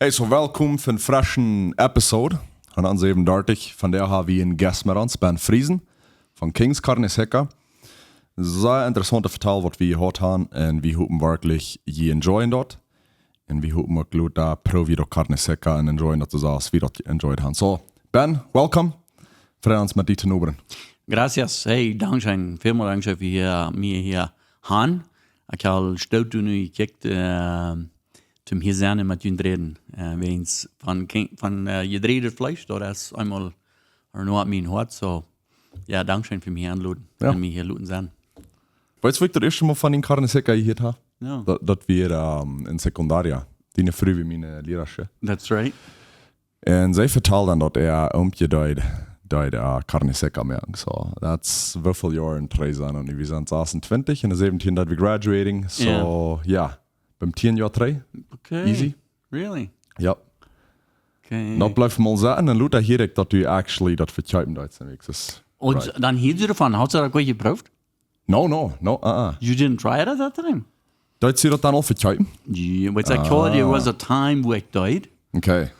Hey, so welkom voor een frischen episode. En dan 37. Van der hebben we een gast met ons, Ben Friesen van King's Carne Seca. Sehr interessante verhaal wat we gehoord hebben en we hopen werkelijk je enjoyen dat. En we hopen ook goed dat probeer je Carne Seca en enjoyen dat zoals we dat enjoyed hebben. So, Ben, welkom. Vrij ons met die te noberen. Gracias. Hey, dankzij. Vielmaal dankzij voor mij hier gaan. Ik heb al stout toen nu gekeken zum hier zijn met jullie reden. Weens van je reden vlees, dat is eenmaal er nooit mijn hart. So, ja, dankzij voor mij aanloden en mij hier loten zijn. Weet je wat ik het eerste mal van die Carne Seca hier had? Ja. Dat we in secundaria, die vroeg wie mijn leraartje. That's right. En zij vertelde dan dat oompje deed Carne Seca merken. So, that's hoeveel jaar in 3 zijn. En we zijn 26 en de 17 dat we graduating. So, ja. Beim 10 jaar 3. Okay. Easy. Really? Ja. Okay. Dat blijft mal zeggen. En Luther hier ik dat u actually dat vertjuipen deed. Und dann hielt du davon, hast du das gut geprüft? No. You didn't try it at that time? Deed ze dat dan al vertjuipen? Yeah, but I told you, there was a time where I died. Okay.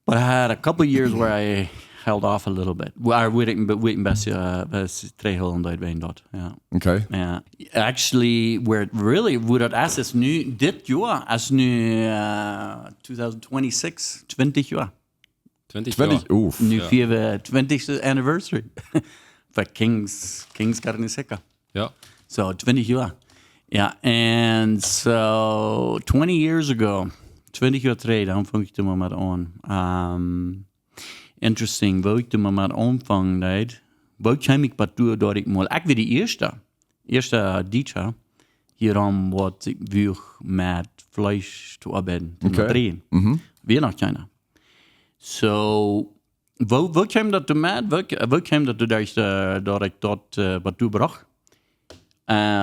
But I had a couple of years where I held off a little bit. I waiting best 3 jaar died bij dat. Yeah. Okay. Yeah. Actually, where it really would have asked us nu dit jaar, als nu 2026, 20 jaar. 20, oef. Nu vieren we 20th anniversary for King's Carne Seca. Ja. So 20 jaar. Yeah, and so 20 years ago, 20 jaar terug, dan vang ik er maar met aan. Interesting, wo ik er maar met aanvang deed, wo kwam ik wat door dat ik mal, ik weer de eerste teacher, hierom wat ik wil met vlees te arbeiden, te drehen. Weer nog China. So, wo kwam dat met, wo kwam dat dat ik dat wat toebracht?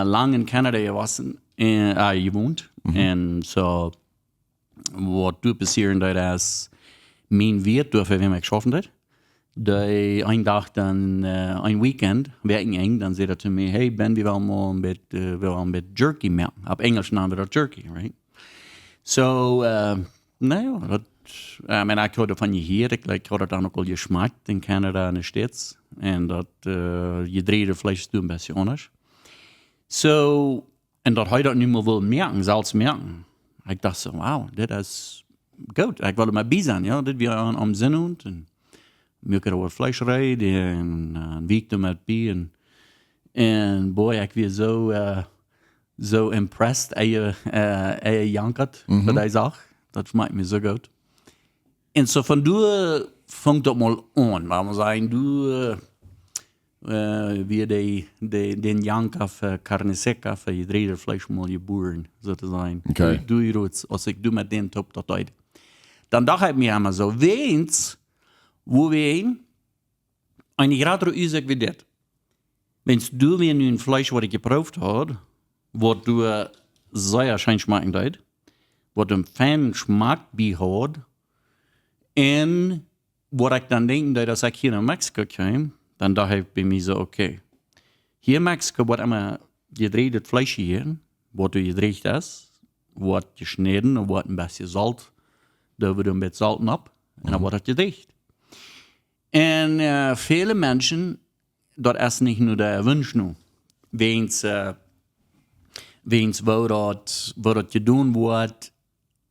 Lang in Canada was gewoond. En zo, wat toen passeren dat is, mijn wirt door wie ik geschaffen had. Een dag dan, een weekend, werken eng, dan zei dat te mij, hey Ben, we willen mal een beetje jerky maken. Op Engels naam we dat jerky, right? So, nou ja, ik had van je hier, ik had het dan ook al gesmaakt in Canada en de States. En dat je drede vlees doen een beetje anders. So, en dat hij dat nu maar wil merken, zelfs merken. Ik dacht zo, wauw, dit is goed. Ik wilde maar bij zijn, ja. Dit weer aan zin doen. En we kunnen over vlees rijden en een week er met bij. En boy, ik weer zo impressed en je jankert wat hij zag. Dat maakt me zo goed. En zo van doe vangt dat mal aan. Maar we zijn doe weer den jank voor Carne Seca voor je dreder vlees mal je boeren, zo te zijn. Okay. Doe je dat, als ik doe met den top dat uit. Dan dacht ik me helemaal zo, weens, wo we heen, en ik raad er u zeg wie dit. Weens doe we nu een vlees wat ik geproefd had, wat du sehr schön schmecken deed, wat een fijn smaak bij had, en wat ik dan denk dat als ik hier naar Mexico kwam, dan dacht ik bij mij zo, oké. Hier in Mexico wordt immer gedreht Fleisch hier, wat gedreht is, wordt gesneden en wordt een beetje zout. Daar wordt een beetje zout op en dan wordt het gedreht. En vele mensen, dat is niet nur de wens nu. Weens waar dat gedaan wordt,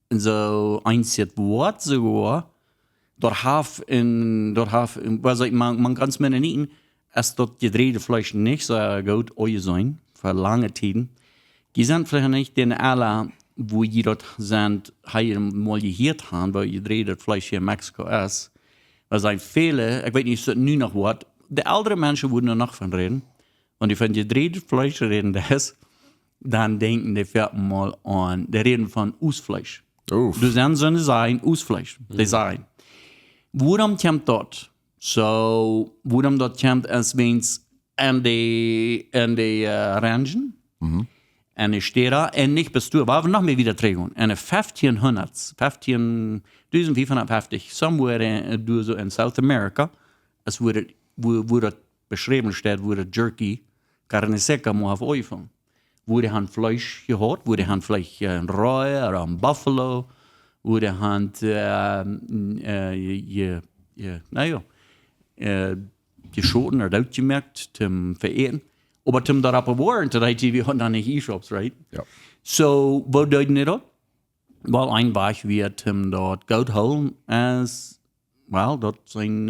en zo einzig wordt sogar, was ik man kan es mir nicht, als dat gedrehte Fleisch nicht so gut sein, für lange Tiden. Die sind vielleicht nicht den alle, wo die dort sind, hier mal gehört haben, weil gedrehte Fleisch hier in Mexiko ist. Was sind viele, ich weiß nicht, ob nu noch was, die ältere Menschen würden er noch von reden. Und die von gedrehte Fleisch reden, das, dann denken die vierten mal an, die reden von Ausfleisch. Oef. Dus dan zullen ze zijn Ausfleisch. Die zijn. Waarom komt dat? So, waarom dat komt is weens en de rangen, en de steden, en niet bestuur, waar we nog meer weer teruggaan. En 1550, somewhere so in South America, is wo dat beschreven staat, wo dat jerky, Carne Seca, moet have wo die han Fleisch gehad, wo die han vielleicht ein Reu oder ein Buffalo, hoe de hand geschoten oder uitgemerkt zum vereten. Aber zum daarop bewahren, dat wir hatten dann nicht E-Shops, right? Ja. So, wo deuten wir das? Wel, ein Weg wird dort Goud holen, als, well, dat zijn,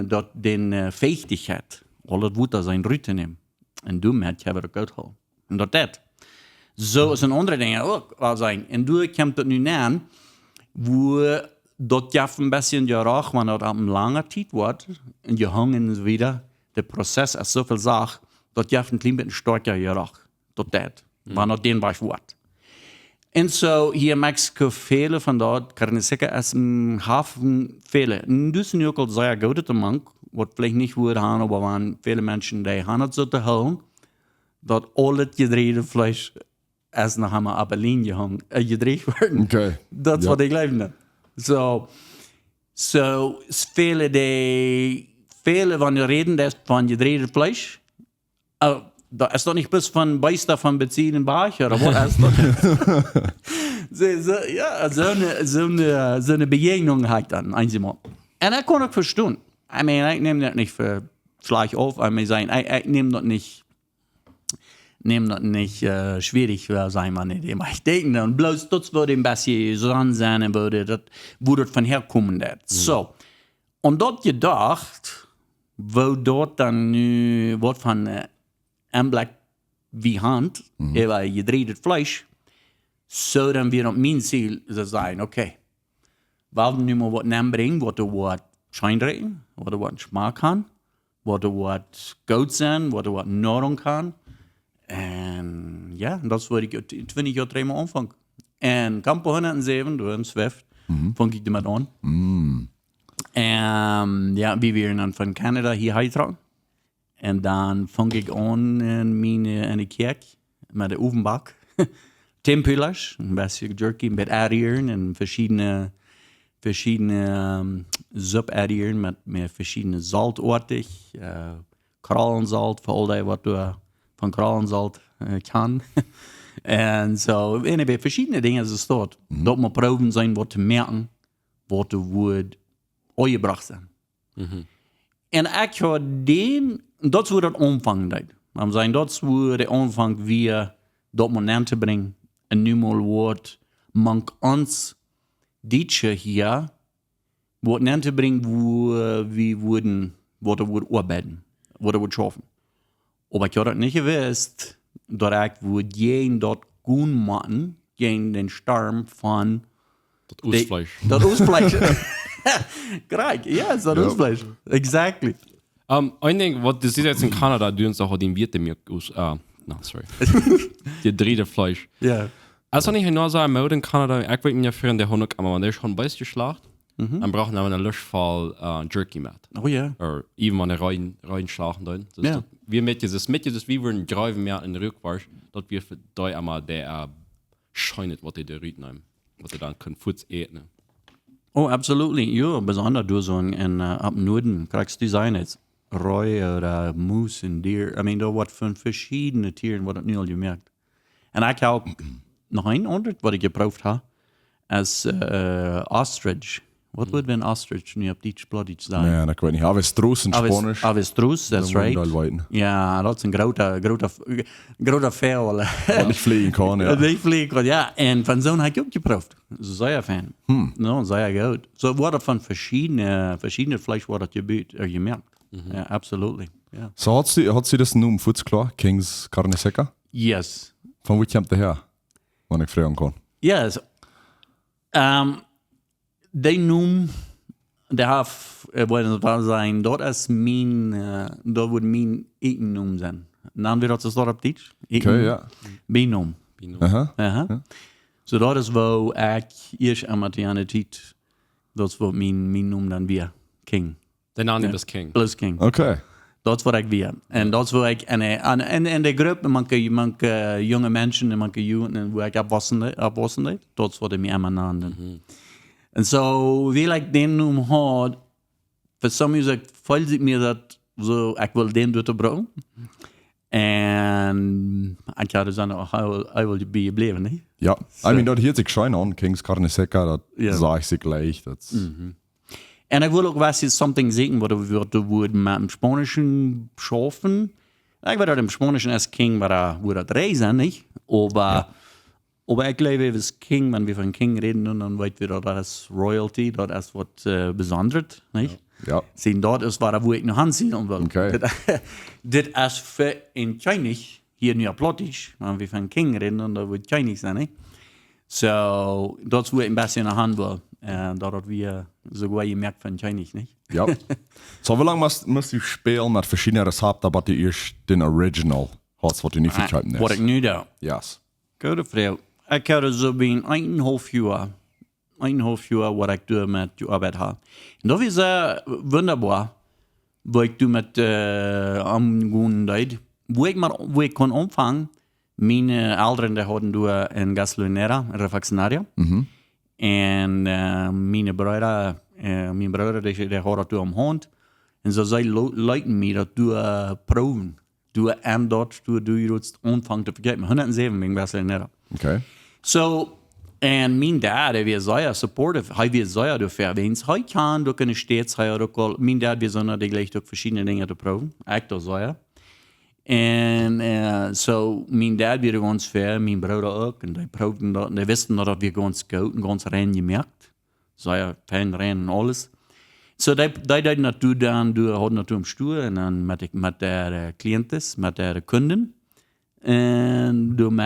dat den Fähigkeit, al dat moet dat zijn Route nemen. En daarmee hebben we dat Goud holen. En dat. Zo is een andere ding ook wel zijn. En toen komt het nu aan, wo dat je een beetje jaraag, wanneer dat een lange tijd wordt, en je hangen weer, de proces is zoveel zaak, dat je een klein beetje sterker jaraag. Dat. Wanneer den Weg wordt. En zo, hier in Mexico vele van dat, kan ik zeggen, is een haven vele. En dus nu ook al zeer goed te maken, wat vielleicht niet goed gaan, maar waren vele mensen die gaan het zo te houden, dat al het gedreven vlees is nog helemaal op een lijn gedreven worden. Okay. Dat is wat ik geloof net. Zo, vele van de reden van gedreven vlees, dat is toch niet best van bijsta van beziehen en baasje, of wat is dat? Zo'n begegnung had ik dan, eenmaal. En dat kon ik verstaan. I mean, ik neem dat niet voor slag op. I mean, ik neem dat niet schwierig zijn, maar niet. Maar ik denk dan, bloos dat wordt een beetje zo zijn en wo dat van herkomen dat. Zo. Omdat je dacht, wo dat dan nu wat van een blik wie hand, waar je dreigt het vlees, zo dan weer op mijn ziel zijn, oké. We hebben nu maar wat aanbrengen, wat er wat schijnreden, wat er wat smaak kan, wat er wat goud zijn, wat er wat nahrung kan. En ja, dat is wat ik 20 jaar terug aanvang. En kamp 107, door een Zwift, vang ik ermee aan. En ja, we weer dan van Canada hier uitgetrokken. En dan vang ik aan in de kerk met de ovenbak. Tempelers, een beetje jerky, een beetje eieren en verschillende sub-eieren met verschillende zaltoortig. Kralenzalt, voor al die wat we van kralenzalt kan. En zo, en bij verschillende dingen is het staat. Dat moet proeven zijn wat te merken, wat er wordt uitgebracht zijn. En ik had dat is hoe dat omvang deed. Dat is hoe de omvang weer dat moet aan te brengen. En nu maar wordt, mank ons ditje hier, wordt aan te brengen hoe we worden, wat er wordt arbeiden, wat er wordt schaffen. Maar ik had het niet gewist, dat ik wordt geen dat goed maken, geen den storm van dat oestvlees. Dat oestvlees. Kijk, ja, dat oestvlees. Exactly. Een ding, wat dus jetzt in Kanada doen ze den Vietnamese sorry. Die dritte Fleisch. Ja. Also nicht nur so ein Mode in Kanada, ich weiß nicht, für der Hund, aber man ist schon beißt geschlacht. Dann brauchen wir einen Löschfall Jerky mit. Oh ja. Oder even mal eine rein schlagen dann. Ja. Wir mit dieses, wie wir greifen mehr in den Rückwärts, dort wir für da einmal der scheunet, was die da riechen haben. Was die dann können Fuß eten. Oh, absolutely. Ja, besonders du so in ab Norden kriegst du sein jetzt. Roy oder Moose und Deer. I mean, da wird von verschiedenen Tieren, was das nu al gemerkt. Und ich auch noch ein anderes, was ich geprüft habe, als Ostrich. Wat wordt een ostrich nu op Deutsch Plattdeutsch sagen? Ja, ik weet niet. Avestruz in Spanisch. Avestruz, that's right. Ja, dat is een grote vel. Wat niet vliegen kan, ja. Niet vliegen kan, ja. En van zo'n heb ik ook geproefd. Zeer fan. No, zeer goed. Zo wordt van verschiedene vlees wordt het gemerkt. Ja, absolutely. Yeah. So hat sie das noem voets klar? King's Carne Seca? Yes. Van wie komt het her? Wanneer ik vragen kan. Yes. Die noem, de haf, wat zijn, dat is mijn, dat wordt mijn eten noem zijn. Dan weer dat ze dat op Duits. Oké, ja. Binoem. Aha. So dat is waar ik eerst aan de tijd, dat is wat mijn noem dan weer, King. De naam is King. Plus King. Oké. Dat is wat ik weer. En dat is waar ik, en de groep, manke jonge mensen en manke jongen, en waar ik opwassen deed, dat is wat ik me aan naam. En zo wil ik den noem had, voor some music voelt ik me dat zo, ik wil den door te brengen. En ik had dus dan hij wil bij je blijven, niet? Ja, I mean, dat hielt sich schon an, Kings Carne Seca, dat Ja. sag ich sich gleich. Das, En ik wil ook wel eens something zeggen, wat we met dem Spanischen schaffen. Ik weet dat im Spanischen als King, wo dat reisen, nicht? Aber ich glaube, als King, wenn wir von King reden, dann weten wir, dat is Royalty, dat is wat Besonderes, nicht? ja. Zien, dat is waar wo ik nog aan zien wil. Okay. Dit is voor in Chinese, hier nu Plottisch, wenn wir von King reden, dan wordt Chinese zijn, nicht? So, dat is wo ik een beetje naar hand wil. Dat wir sogar gemerkt von Chinese, nicht? Ja. So, wie lange musst du spielen mit verschiedenen Rezepten, aber du erst den Original hast, was du nicht verkaufen Wat ik hast? nu doe. Yes. Gute Frau. Ik heb zo binnen 1,5 jaar wat ik doe met die arbeid heb. En dat is wunderbar, wat ik doe met omgaan tijd. Wo ik kon omvangen, mijn ouderen die hadden doe in gasolinera, refaccionaria. En mijn broer die had dat doe omhand. En zo zij leiden mij dat doe proeven. Doe en dat, doe je dat omvang te vergeten. 107 ben ik gasolinera. Okay. So, en mijn dad, hij was zeer supportive. Hij was zeer dafür. Wens hij kan, dan kunnen steeds, hij ook al, mijn dad was ook gleich ook verschillende dingen te proeven. Ik dat zeer. En so, mijn dad was ganz fair, mijn broer ook. En die proefden dat, en die wisten dat we ganz goed en ganz rein gemerkt. Zeer fijn rein en alles. So, die deden dat dan, hadden dat am Stuhl, en dan met de cliënten, met de kunden. En toen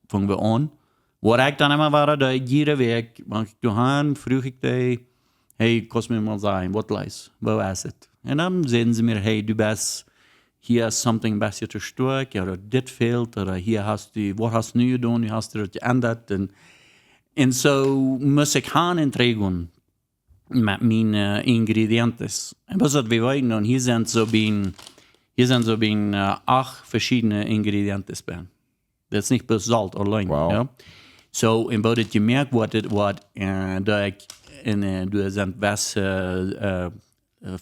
vangen we aan. Wat ik dan immer war, dat iedere week, wanneer ik doorgaan, vroeg ik die, hey, kost me mal zeggen, wat leis, wo is het? En dan zeiden ze mir, hey, du bist, hier is something bisschen te sterk, oder dit fehlt, oder hier hast du, wat hast du nu gedaan, nu hast du dat geändert. En so muss ich gaan entregen met mijn ingrediënten. En was dat we weten, en hier zijn zo bien 8 verschiedene ingrediënten bij. Dat is niet bloß Salz alleen. Wow. Ja? So, en wat je merkt, wat dat ik in du zijn was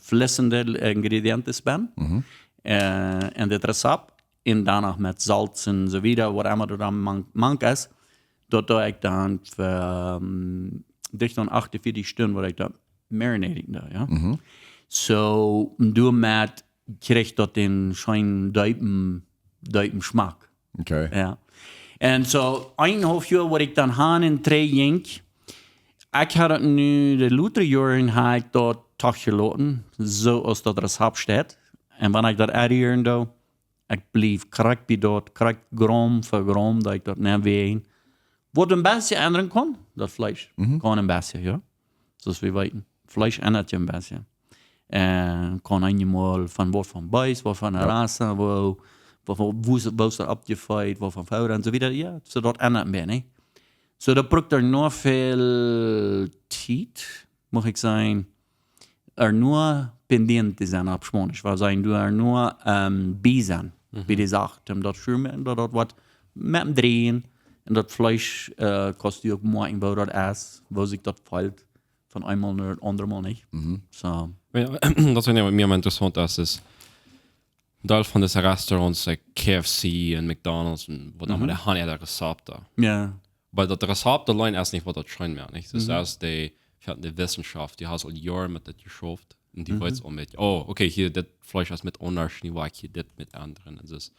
flissende ingrediënten ben. En dit recept, en daarna met salz en zo wieder, wat immer er dan mank is, dat ik dan voor dicht aan 48 stunden, wat ik dan marinating da, ja. So, du met krijgt dat in schijn duipen smaak. Okay. Ja. En zo, 1,5 jaar wat ik dan haan in 3 jink. Ik had het nu, de latere jaren had ik dat toch gelaten, zoals dat recept staat. En wanneer ik dat uitjaren doe, ik blijf correct bij dat, correct gram voor gram, dat ik dat net weer wat een beetje ändern kan, dat vlees. Kan een beetje, ja. Zoals we weten. Vlees ändert je een beetje. En kan eenmaal van wat van bijs, wat van een rasse, wo is er opgefeit, wat van fout en zo wieder. Ja, so dat ändert meer, ne? So dat braucht er nur veel tijd, mag ik zeggen, er nur pendiente zijn op Spanisch. Waar zijn du er nur bij zijn, wie die zegt. En dat schuimen, dat wat met hem drehen. En dat vlees kost je ook morgen, wo dat is, wo zich dat valt. Van eenmaal naar het andere mal niet. So. Dat vind ik meer interessant als is deel van deze restaurants, like KFC en McDonald's en wat dan, daar gaan ja de recepten. Ja. Weil dat Rezept allein erst nicht, was das scheint mehr, nicht? Das ist erst die Wissenschaft, die hast all Jahre mit das geschafft und die weiß auch mit, oh, okay, hier das Fleisch ist mit Unterschied, hier das mit anderen. Das ist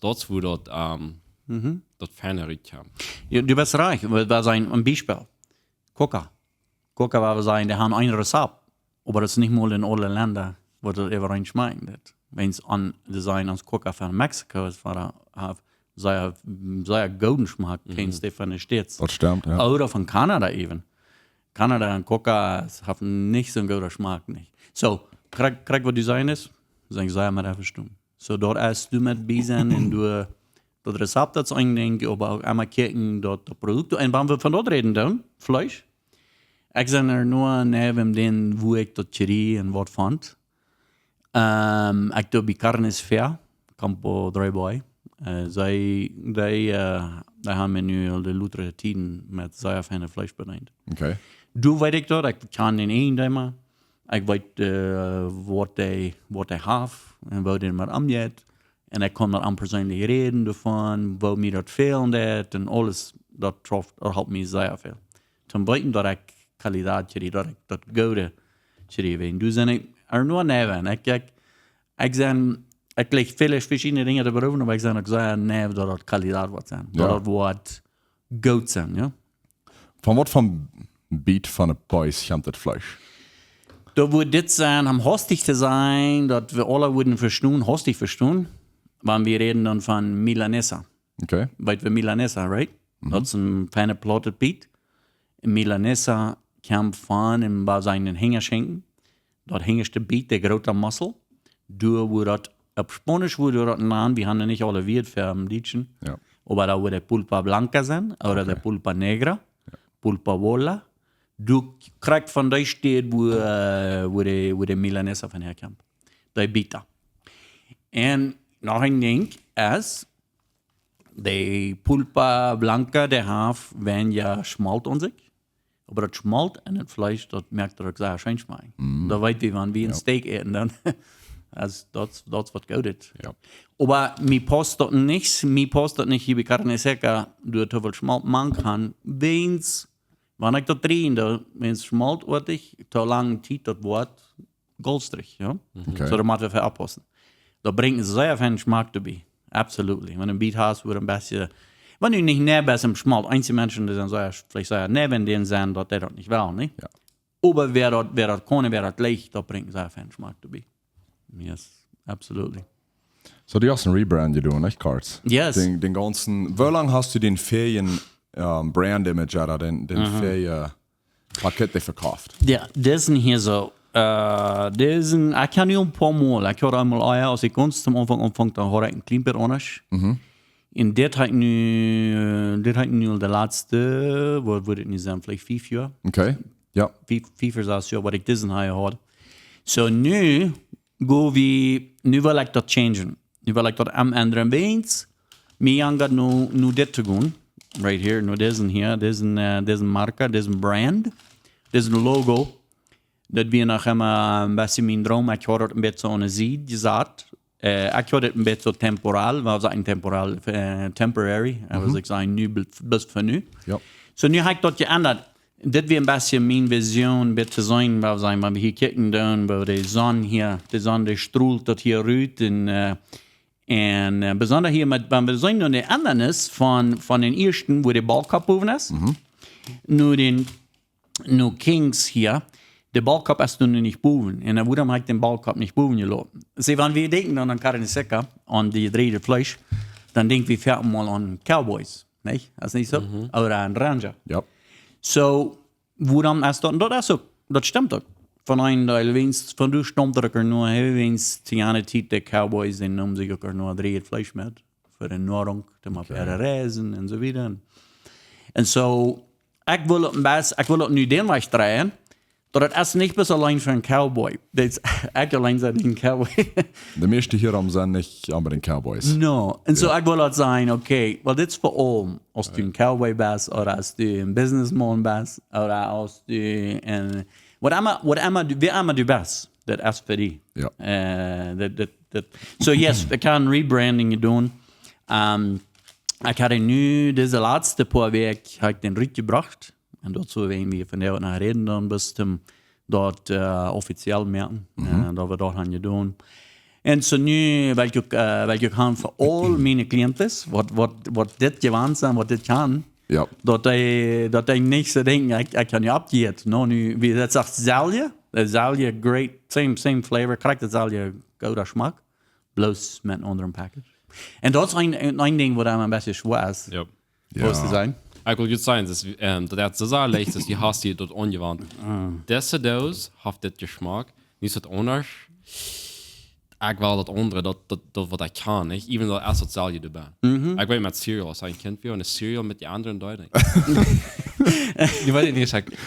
das, wo dort das Fernericht kam. Ja, du bist reich. Wir sagen ein Beispiel. Coca, waar we zijn, die hebben een recept. Maar dat is niet meer in alle landen wat het overeen schmeckt. Wens aan de zijn als Coca van Mexico is, waar sehr golden Geschmack, kennst du von den States. Das stimmt, ja. Oder von Kanada even. Kanada und Coca haben nicht so einen guten Geschmack. Nicht. So, krieg was Design ist, sagen sie mal einfach stumm. So, dort erst du mit Bisen und du das Rezept das eindenken, aber auch einmal kicken, dort das Produkt. Und wenn wir von dort reden, dann Fleisch. Ich sage er nur neben den, wo ich das Chiri und was fand. Ich glaube, die Carnes Fair, Campo Dryboy. Die haben nu al de latere tijden met zeer fijne vlees bereikt. Okay. Doe weet ik dat, ik kan in één thema. Ik weet wat hij heeft en wat hij maar omgeeft. En ik kon met aan persoonlijk reden ervan, wo mir dat fehlen dat en alles, dat helpt me zeer veel. Ten buiten dat ik kwaliteit heb, dat ik dat goede heb. Dus en ik er nog neven. Ik leg veel verschillende dingen te beroepen, maar ik zeg ook zeer neven dat het kwaliteit wordt zijn. Ja. Dat het wordt goed zijn, ja. Van wat van beat van een prijs komt het vlees? Dat wordt dit zijn, om hostig te zijn, dat we alle worden verstaan, hostig verstaan, wanneer we reden dan van Milanesa. Oké. Weet we Milanesa, right? Dat is een fijne plotted beat. Milanesa kwam van en bij zijn hingerschenken. Dat hingerste beat, de grote muscle. Door wordt dat, op Spanisch wordt dat naam, we hebben niet alle weer voor een liedje. Ja. Maar dat wordt de pulpa blanca zijn, of de pulpa negra, pulpa vola. Du krijgt van die stad waar de Milanesa van herkomt. Die bita. En nog een ding is, de pulpa blanca, die heeft weinig smalt on zich. Maar dat smalt en het vlees, dat merkt er ook zeer schijn smaak. Dat weet je van wie een steak eten dan. Dat is wat goed is. Ja. Maar mi past dat niet, hier bij carne seca, door te veel smalt man kan, weens, wanneer ik dat trainde, weens smalt wordt ik, te lang tijd dat wordt goldstrig, ja. Okay. Zo dat moeten we veel oppassen. Dat brengt zeer veel smaak erbij. Absoluut. Wanneer een beet has, wordt een beetje, wanneer je niet nebest hem smalt, einzige mensen die zijn vielleicht zeer neben den zijn, dat dat niet wel, niet? Ja. Maar wer dat kon en wer dat ligt, dat brengt zeer veel smaak erbij. Yes, absolutely. So die hast een rebrand gedaan, echt cards? Yes. Den ganzen, wie lang hast du den Ferien Brand Image oder den Ferien Paket verkauft? Ja, deze hier zo. Deze, ik kan nu een paar mal. Ik hoor eenmaal, als ik ons zum Anfang, dan hoor ik een klein beetje anders. En dit had ik nu de laatste, wat wordt het nu zijn, vielleicht 5 jaar. Oké, ja. 5 jaar, wat ik deze hier had. So nu wil ik dat changen. Nu wil ik dat änderen. Weens, mij aangaat nu dit te doen. Right here, nu deze hier, deze marka, deze brand, deze logo. Dat we nog een beetje mijn droom. Ik hoor het een beetje zo'n ziet gezet. Ik hoor het een beetje zo temporaal. We zeggen temporaal, temporary. Was ik zeggen nu, best van nu. Ja. So nu heb ik dat geändert. Dit weer een beetje mijn vision te zijn. We zeggen, maar we hier kijken dan, waar de zon hier, de zon die stroelt dat hier uit. En bijzonder hier, met, we zijn dan de andernis van den eersten, waar de balkap boven is. Nu Kings hier. De balkap is toen niet boven. En waarom heb ik de balkap niet boven gelopen? Dus wanneer we denken dan aan carne seca, aan die drie vlees, dan denken we vaak mal aan Cowboys. Nee, dat is niet zo. Of aan Ranger. Ja. So, waarom is dat? Dat is ook, dat stemt ook. Van een deel winst, van du stond er ook nog heel winst, die aan tijd de Cowboys, en noemen zich ook nog drie vlees met. Voor een nahrung, te maken reizen en zo verder. En zo, ik wil het nu den weg draaien. Dat het is niet best alleen voor een cowboy. Dat is echt alleen voor een cowboy. De meeste hierom zijn niet aan de Cowboys. No. En zo, ik wil dat zijn, oké, wel dit is voor allemaal. Als je een cowboy bent, of als je een businessman bent, of als je een... Wie allemaal du best, dat is voor die. Ja. So yes, ik kan rebranding doen. Ik had nu, deze laatste paar weken, heb ik den Riet gebracht. En dat zo we vandaag naar reden dan best dat officieel merken. Dat we dat gaan doen. En zo nu wil ik gaan voor al mijn cliënten, wat dit gewaan zijn, wat dit kan. Ja. Dat hij niet zo denken, ik kan je opgeven. No, nu, wie dat zegt zelje, dat zelje great, same flavor, krijgt dat zelje goede smaak. Bloos met een andere package. En dat is een ding wat een beetje schwer is. Ja. Om te zijn. Ik wil goed zijn, dat is zo leicht, dat die hast die dat ongewoond. Deze doos heeft dit geschmack, niet het anders. Ik wil dat andere, dat wat ik kan, niet? Even dat als het zelje erbij. Ik weet met cereal, als een kind wil, een cereal met die anderen duidelijk. Je weet niet, ik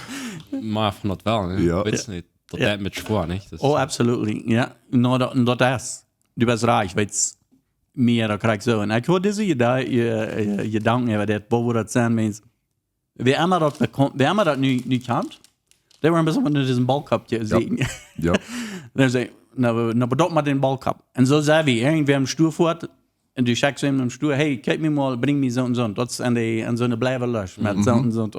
maar van dat wel, ne? Ja. Weet niet, dat met schwaar, niet? Oh, absolutely, ja. No, dat is. Du bent raar, weet meer dan krijg zo. En ik hoor deze je danken hebben dat boven dat zijn mensen. Wie immer dat nu komt, die waren best wel met een balkapje zien. Ja. Dan zei nou bedoelt maar den balkap. En zo zei we, we hebben stuur voort, En du schaust hem im Stuhl, hey, kijk me mal, bring me zo en zo. Dat is en zo'n blijven los, met zo en zo.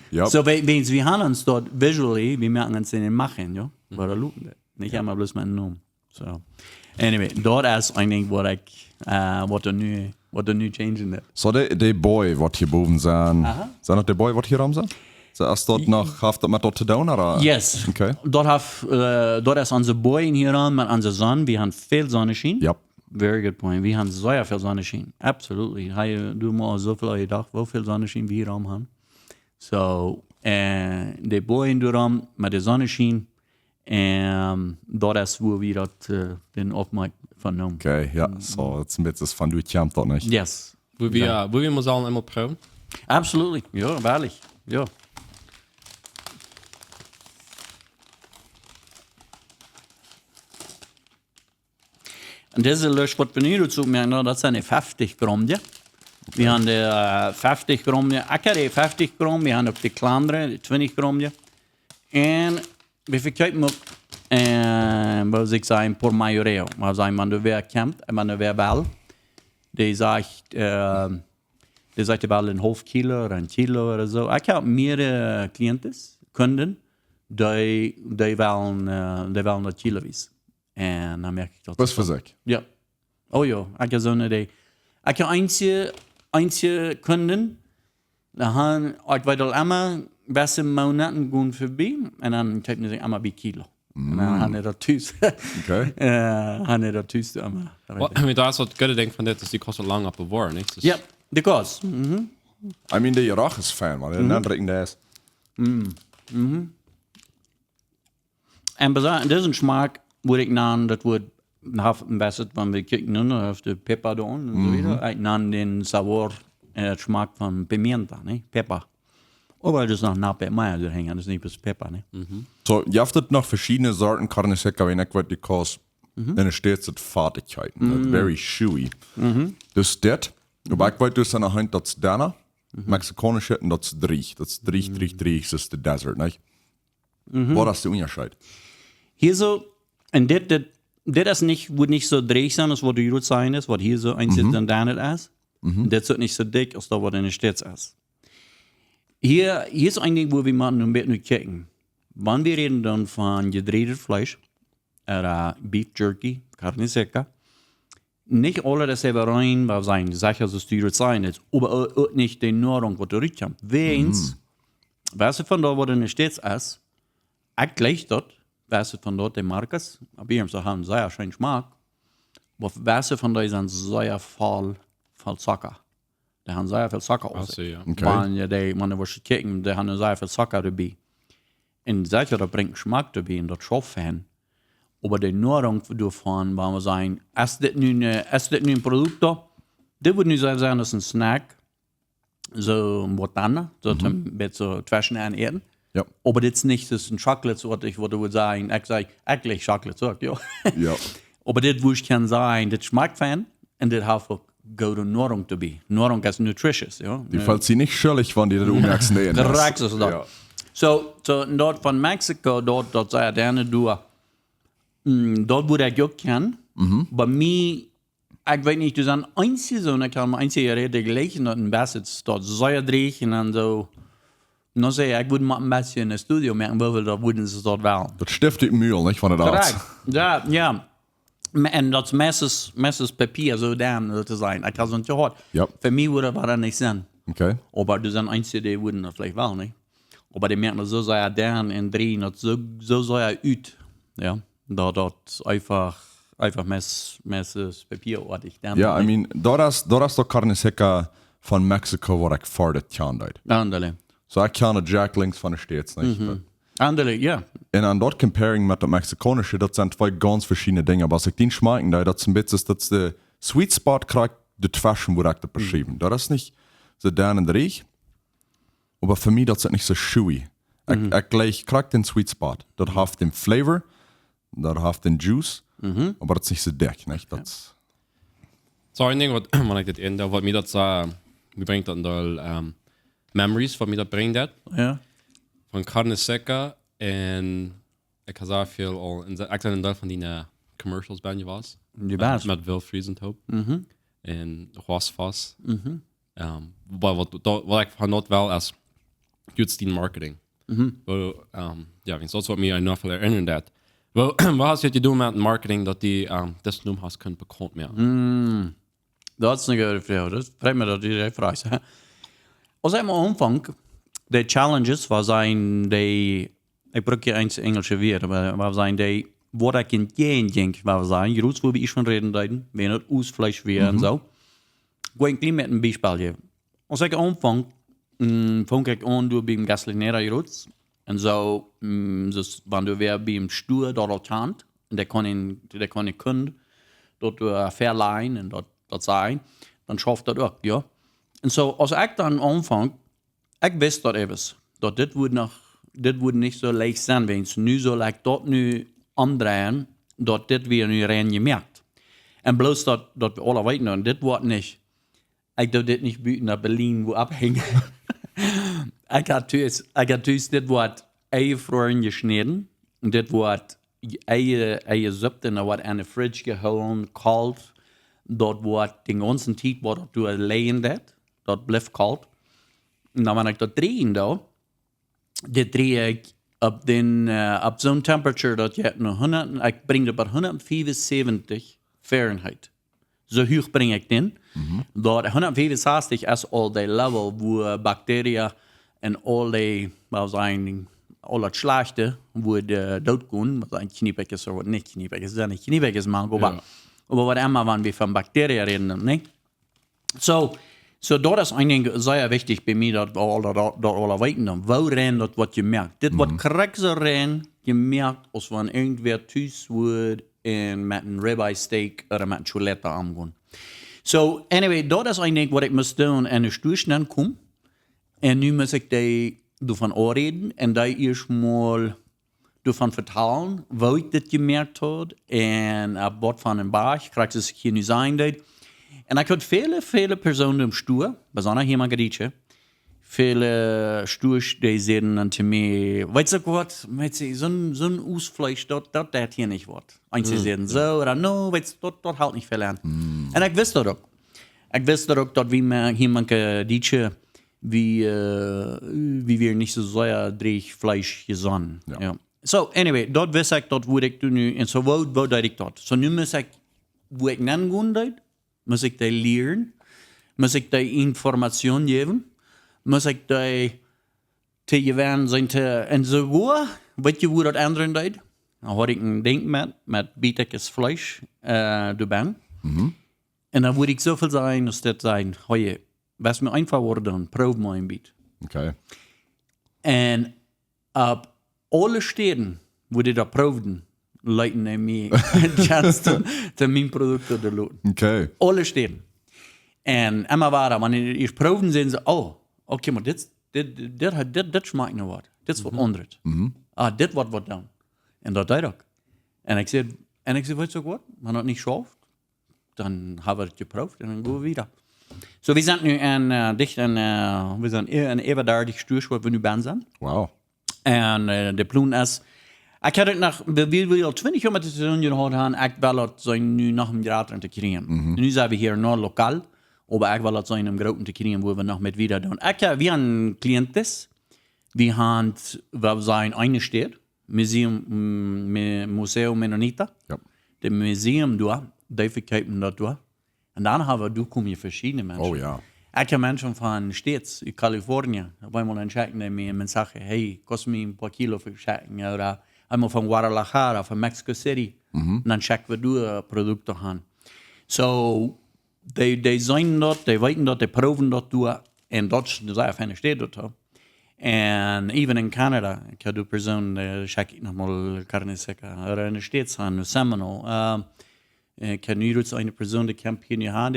Yep. So, wir haben uns dort visually, wir merken uns in den Machen, ja, waar we lopen dat. Nicht einmal bloß met een naam. So, anyway, dort is eigenlijk wat er nu changing dat. So, der Boy, wat hier boven zijn. Zijn dat de boy, wat hier am zijn? So, erst dort noch, haft dat met dort te doen, oder? Yes. Okay. Dort ist unser Boy hier an, mit unserer Sonne, wir haben viel Sonnenschein. Yep. Very good point. Wir haben sehr viel Sonnenschein. Absolutely. Du mal so viel gedacht, wie viel Sonnenschein wir hier haben. So, der Boy in der Raum mit der Sonnenschein, dort ist, wo wir das, den Aufmerk vernommen. Okay, ja. So, jetzt ein bisschen von du kämpft doch nicht. Yes. Wo wir muss allen einmal proben. Absolutely. Ja, wahrlich. Ja. Und diese Lösch, was wir hier dazu merken, das sind die 50 Gramm. Ja? Wir haben die 50 Gramm, die 50 Gramm, wir haben auch die kleinere, die 20 Gramm. Ja? Und wir verkaufen auch, was ich sage, por mayoreo. Also, wenn du wer kämpft, wenn du wer will, die sagt wel een half kilo oder ein Kilo oder so. Ich habe mehrere Kunden, die wollen das kiloweise. En dan merk ik dat. Was für sich? Ja. Oh ja, ik heb zo'n idee. Ik heb eentje kunden, ik weet al allemaal beste Monaten gaan voorbij. En dan kijken ze allemaal bij kilo. En dan gaan ze dat thuis. Okay. Gaan ze dat thuis doen. Da ist was Götte denkt von der, dass die kostet lang ab bewahren, nicht? Ja, de kost. I mean, der Rach ist fan, man. Den anderen der ist. En deze smaak word ik dan, dat wordt half best, wanneer we kijken naar de pepper doen en zo weer. Ik dan den sabor en het smaak van pimienta, ne? Pepper. Aber das ist noch nach Meier zu hängen, das ist nicht bis Pepper, ne? So, ihr habt noch verschiedene Sorten Carne Seca, wenn ich weiß, die kost. Dann steht es Fertigkeiten. Very chewy. Das ist das. Aber ich weiß, das ist eine Hand, das ist Dana. Mexikanisch hätten das Driech. Das Driech, das ist der Desert, nicht? Was ist der Unterschied? Hier so, und das ist nicht, wird nicht so dreckig sein, als was du jetzt sein ist, was hier so eins ist, dann da nicht ist. Das wird nicht so dick, als das, was in der Stadt ist. Hier ist ein Ding, wo wir mal ein bisschen kicken. Wenn wir reden dann von gedrehtem Fleisch, oder Beef Jerky, Carne Seca, nicht alle dasselbe rein, weil sein, sicher, dass du jetzt sein ist, aber auch nicht die Nahrung, was du riechen. Wenns, weißt du von da, wo du in der Stadt ist, ich gleich dort, weißt du von dort, der Markus, aber wir haben sehr schön Geschmack, aber weißt du von da, ist ein sehr voll Zucker. Die haben sehr viel Zucker aus. so, ja. Okay. Wenn du was kicken, die haben sehr viel Zucker dabei. Und sicher, da bringt Geschmack dabei und das Schafan. Aber die Nahrung davon, wenn wir sagen, ist das nun ein Produkt da? Das würde nicht so sein, das ist ein Snack, so ein Botaner, so mit so zwischen an Erden. Ja. Aber das ist nicht, das ist ein Schokolade, ich würde sagen, ich sage, eigentlich Schokolade, ja. Ja. Aber das, wo ich kann sagen, das schmeckt fein und das hat auch gute Nahrung dabei. Nahrung ist nutritious, ja. Die fällt sie nicht schuldig, wenn die das ummerkst. Nee, Korrekt ist das. Ja. So dort von Mexiko, dort sei er gerne durch. Dort wurde ich auch kennen. Bei mir, ich weiß nicht, du sagst, ich kann mir einzige Rede gelegen, und ein bisschen dort säuerdreich und dann so, noch sehr, ich würde mal ein bisschen in das Studio merken, weil da würden sie dort wählen. Das stiftet Mühe, nicht, von der Korrekt. Arzt. Ja. Und das messes Papier so dann zu sein. Ich habe es nicht gehört. Ja. Für mich würde das nicht sein. Okay. Aber du sagst, einzige, die würden das vielleicht wählen, nicht? Aber die merken, so sei er dann in drehen, so sei er ut. Ja. Dort einfach messes Papierartig. Ja, I mean, das ist doch Carne Seca von Mexiko, wo ich fahrt kann. Andale. So, ich kann Jack links von der States, nicht? Andale, ja. Und an dort comparing mit der mexikanische, das sind zwei ganz verschiedene Dinge. Was ich den schmecken, da das ein bisschen, dass der Sweet Spot kriegt, die Fashion, wo ich das beschrieben. Das ist nicht so dann und Riech, aber für mich das ist nicht so chewy. Ich gleich krieg den Sweet Spot. Das hat den Flavor, das hat den Juice, aber das ist nicht so dick, nicht? Das So ein Ding, was ich das ändere, was mir das mir bringt dann da Memories, was mir das bringt, Ja. von Carne Seca und ich habe sehr viel auch in der von den Commercials bei mir was. Die Bas. Mit Will Friesen Taub. en Horsfass. Wat ik van not wel als goedstien marketing. Ja, ik zoals wat mij nog veel herinneren dat. Wat has je te doen met marketing dat die das noem has kunt bekend meer? Dat is een goede vraag. Dat vreemd me dat je vraagt. Als ik maar omvang, de challenges waar zijn die, ik gebruik je eens Engelse weer, maar waar zijn die, wat ik in geen denk, waar zijn, groot wo ich van reden deiden, wenn het oesvlees weer en zo. Gooi een klein met een bijspelje. Als ik omvang, vang ik aan door bij een gaslinera groot. En zo, dus wanneer we bij een stoer dat al hand, en dat kan ik kunnen, dat we verlijn en dat zijn, dan schaft dat ook, ja. En zo, als ik dan aanvang, ik wist dat even, dat dit wordt niet zo leicht zijn, wens nu zo lijkt dat nu aandraaien, dat dit weer nu rein gemerkt. En bloos dat we alle weten, dit wordt niet, ik doe dit niet buiten naar Berlin, wo abhängen. Ik had thuis, dit wordt eiervroren gesneden, dit wordt eier zupt en dat wordt in de fridge gehouden, koud, dat wordt de ganze tijd wordt door leien dat blijft koud. En dan wanneer ik dat draaien doe, dit draai ik op zo'n temperatuur dat je ik breng het bij 175 Fahrenheit. Zo hoog breng ik den. Dat 165 is al de level waar bacteriën en al die, wat zijn, al het slechte wordt doodgaan. Wat zijn kniepekjes of wat niet kniepekjes. Dat zijn niet kniepekjes, maar wat immer wanneer we van bacteriën reden, nee? So dat is eigenlijk zeer wichtig bij mij dat we alle weten dan. Waar rein dat wat je merkt. Dit wordt correct zo rein gemerkt als we irgendwer thuis wordt en met een ribeye steak of met een chuleta aangaan. So anyway, dat is eigenlijk wat ik moest doen en de toestand kom. En nu moet ik die ervan aanreden en die eerst mal ervan vertellen, waar ik dit gemerkt had en op wat van een baag, krijg ik hier nu zijn dat. En ik had vele personen op stoer, bijzonder hier maar gerietje, vele stoers die zeiden dan te mij, weet je wat, zo'n oesvlees, dat hier niet wordt. En ze zeiden zo, of no, weet je, dat houdt niet veel aan. En ik wist dat ook. Ik wist dat ook dat wie hier maar gerietje, wie weer niet zo zeer dreig vlees gezien. Ja. So anyway, dat wist ik, dat word ik toen nu, en zo wou dat ik dat. So nu moest ik, hoe ik nan gaan deed, moest ik die leren, moest ik die informatie geven, moest ik die tegen zijn en zo goed, weet je hoe dat anderen deed? Dan had ik een ding met bietekjes vlees erbij. En dan word ik zoveel zijn als dit zijn, hoi, was me einfach worden, proef maar een beetje. Okay. En op alle steden waar ik dat proefden, leiden naar mij een chance te mijn producten te loten. Okay. Alle steden. En Emma waren, wanneer je proefden, zeiden ze, oh, oké, maar dit smaakt nog wat. Dit is wat anders. Dit wordt wat dan. En dat deed ook. En ik zei, weet je wat? Maar dat niet schaft, dan hebben we het geproefd en dan gaan we weer. So, we zijn nu we zijn even daar die stuurs waar we nu bij zijn. Wow. En de plan is, ik had het nog, we al 20 jaar met de seizoen gehad, ik wil het zijn nu nog een graad te krijgen. Nu zijn we hier nog lokaal, maar ik wil het zijn om groot te krijgen, waar we nog met weer doen. We hebben cliënten, we zijn een stad, Museum Mennonita. Yep. De museum door, die verkopen dat door. En dan kom je verschillende mensen. Oh ja. Ik heb mensen van States, in Californië, op eenmaal een check nemen en mensen zeggen, hey, kost me een paar kilo voor checken. Of eenmaal van Guadalajara, van Mexico City. En dan checken we door producten aan. So, die zijn dat, die weten dat, die proeven dat door. En dat is een fijne stad dat. En even in Canada, ik heb de persoon, check ik nog maar carne seca. Er in de States aan, Seminole. Ik heb nu een persoon die kamp hier nu aan,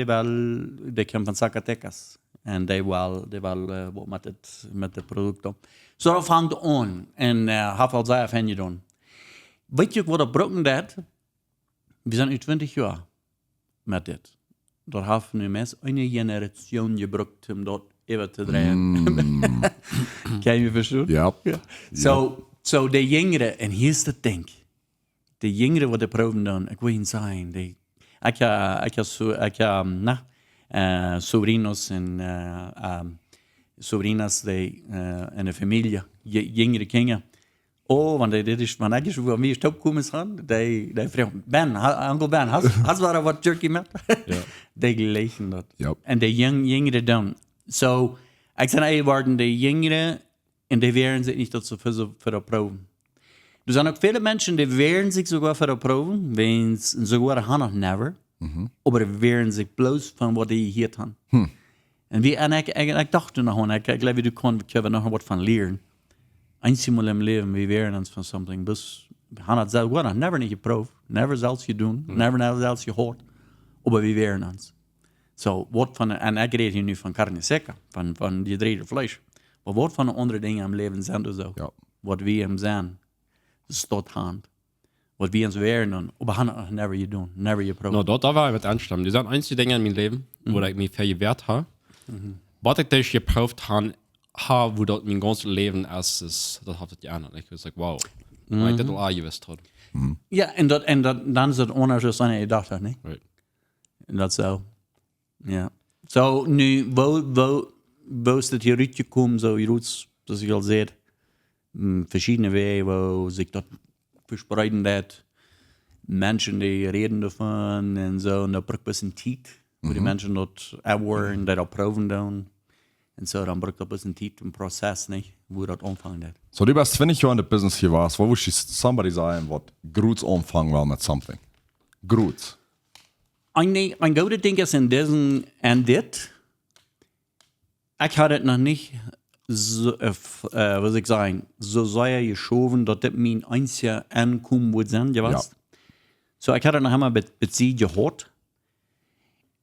die kamp van Zacatecas. En die wil wat met het product doen. Zo dat hangt aan. En heb al zeer van gedaan. Weet je wat er broken dat? We zijn nu 20 jaar met dit. Dat hebben nu mensen een generatie gebruikt om dat even te draaien. Kan je me verstaan? Ja. So de jongeren, en hier is het ding. De jongeren wat de proeven doen, ik wil niet zeggen. sobrinos en sobrinas die in de familie, jongere kinderen. Oh, want dit is van eigenlijk voor mij opkomen gaan. Die vragen, Uncle Ben, has waar wat jerky met? Ja. Die lezen dat. Yep. En de jongeren dan. So, ik zei worden de jongeren en die wehren zich niet tot zo voor de proeven. Er zijn ook veel mensen die wehren zich sogar voor de proeven, want sogar han nog never, maar wehren zich bloos van wat die hier hebben. En ik dacht toen nog, ik geloof du kon nog wat van leren. Eenmaal im leven, we wehren ons van something. Dus han had zelf nog never niet geproefd, never zelfs gedaan, never zelfs gehoord, maar we wehren ons. So, wat van, en ik reed hier nu van carne seca, van die drie vlees. Maar wat van de andere dingen in leven zijn dus zo. Ja. Wat we hem zijn, stot hand. Wat we ons weeren doen, maar han had never je doen, never je proeven. Nou, dat war mit anstammen. Die sind einzige Dinge in meinem Leben, wo ich mich verwehrt habe. Was ich das geprüft habe, wo das mein ganzes Leben ist, das hat es geändert. Ich was like, wow. Weil ich das auch gewusst habe. Ja, en dan is het anders dan je dacht, hè? Right. En dat zo. Ja. Zo, nu, wo is het hier uitgekomen, zo, Jeroens, zoals ik al zei, verschillende wegen, wo zich dat verspreiden dat, mensen die reden ervan en zo, en dat braucht een bisschen tijd, wo die mensen dat erwaren, dat proeven doen. En zo, dan braucht dat een bisschen tijd, een proces, niet, wo dat omvangt dat. So, du bist 20 Jahre in der Business hier warst, wo würdest du somebody sagen, was Gruts anfangen will mit something? Gruts. Ein gute Ding ist in diesem und dit. Ich hatte es noch nicht so, was ich sagen, so sehr geschoben, dass das mein einziger Ankommen wird sein, ja was? Ja. So, ich hatte noch einmal mit sie gehört.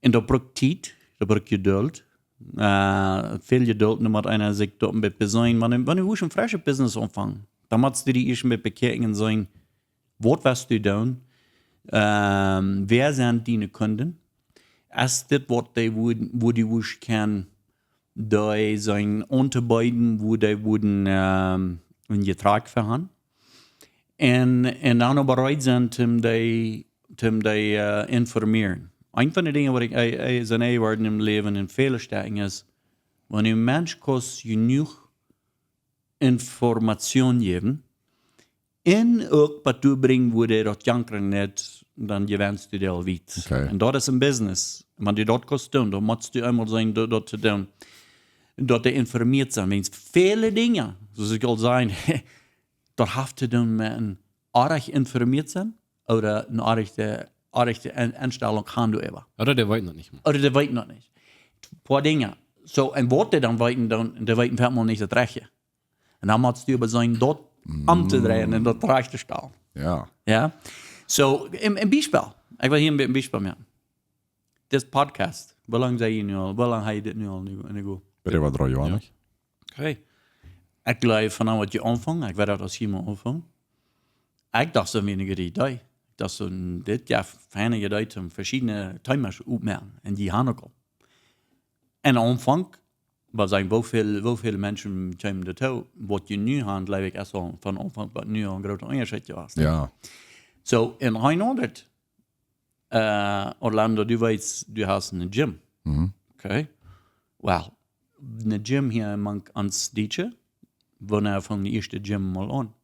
Und da braucht Zeit, da braucht Geduld. Viel Geduld, nur mit einer sich dort mit besäuen. Wenn du ein frisches Business anfangen, dann musst du die erst mit Bekehrungen sein, was wirst du tun? Wer sind deine Kunden? Ist das, was die wo die wusch kann, die sein unterbeiden, wo die würden einen Getrag verhandeln? Und dann auch bereit sind, die informieren. Ein von den Dingen, was ich so geworden im Leben in vielen Städten ist, wenn ein Mensch genug Information geben, en ook wat toebrengen wo je dat jankeren net, dan gewenst je dat al weet. Okay. En dat is een business. Maar die dat kost doen, dan moet je eenmaal zijn dat te doen. Dat je informeerd zijn. Means vele dingen, zoals ik al zei, dat heeft te doen met een aardig informeerd zijn, of een aardige instelling gaan doen hebben. Oder der weiß noch nicht mal. Oder die weten dat niet. Een paar dingen. So, en wat die dan weten, die weten helemaal niet het rechtje. En dan moet je zijn dat om te draaien en dat recht te staan. Ja. Ja? So, een bijspel. Ik wil hier een bijspel maken. Dit podcast. Hoe lang zei je nu al? Hoe lang heb je dit nu al in de go? Bitte was 3 Jahre nicht. Okay. Ik geloof van wat je aanvangt. Ik weet dat als je me aanvangt. Ik dacht zo weniger idee. Dat is dit jaar fijne idee om verschillende timers opmerken. En die gaan ook al. En aanvang, we zijn wel veel mensen komen naartoe. Wat je nu aan, geloof ik, is al van aanvang, wat nu al een grote onderscheid was. Ja. So, in 100, Orlando, du weet, du hast een gym. Okay. Well, een gym hier mank ans dietje, wanneer van de eerste gym mal aan.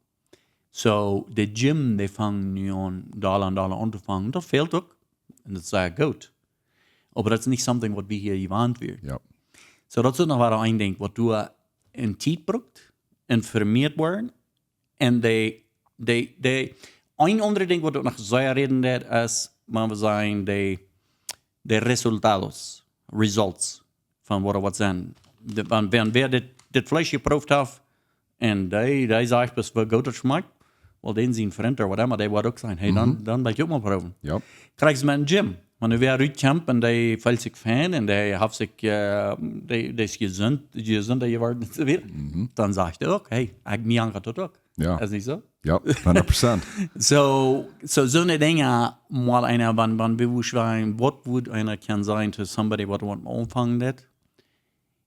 So, de gym, die vangen nu aan, dollar aan te vangen, dat veelt ook. En dat is sehr goed. Maar dat is niet something wat we hier gewend weer. Ja. So, dat is nog waar een ding, wat du in tijd brukt, informiert worden, en een andere ding wat ik nog zou reden dat is, maar we zijn de resultaten van wat zijn. Wer dit vlees geproefd heeft, en die zegt, best wel goed schmeckt, wel, den zijn vriend of whatever, die wordt ook zijn, hey, dan ben je ook maar proeven. Ja. Krijg ze met een gym. Wanneer weer uitkamp en die voelt zich fijn en die heeft zich, die is gezond je wordt weer, dan zeg je ook, hey, ik me aan dat ook. Ja. Is niet zo? Ja, 100%. Zo'n dingen, mal einer, wann bewusst sein, wat would einer kan zijn to somebody wat omvangen dat.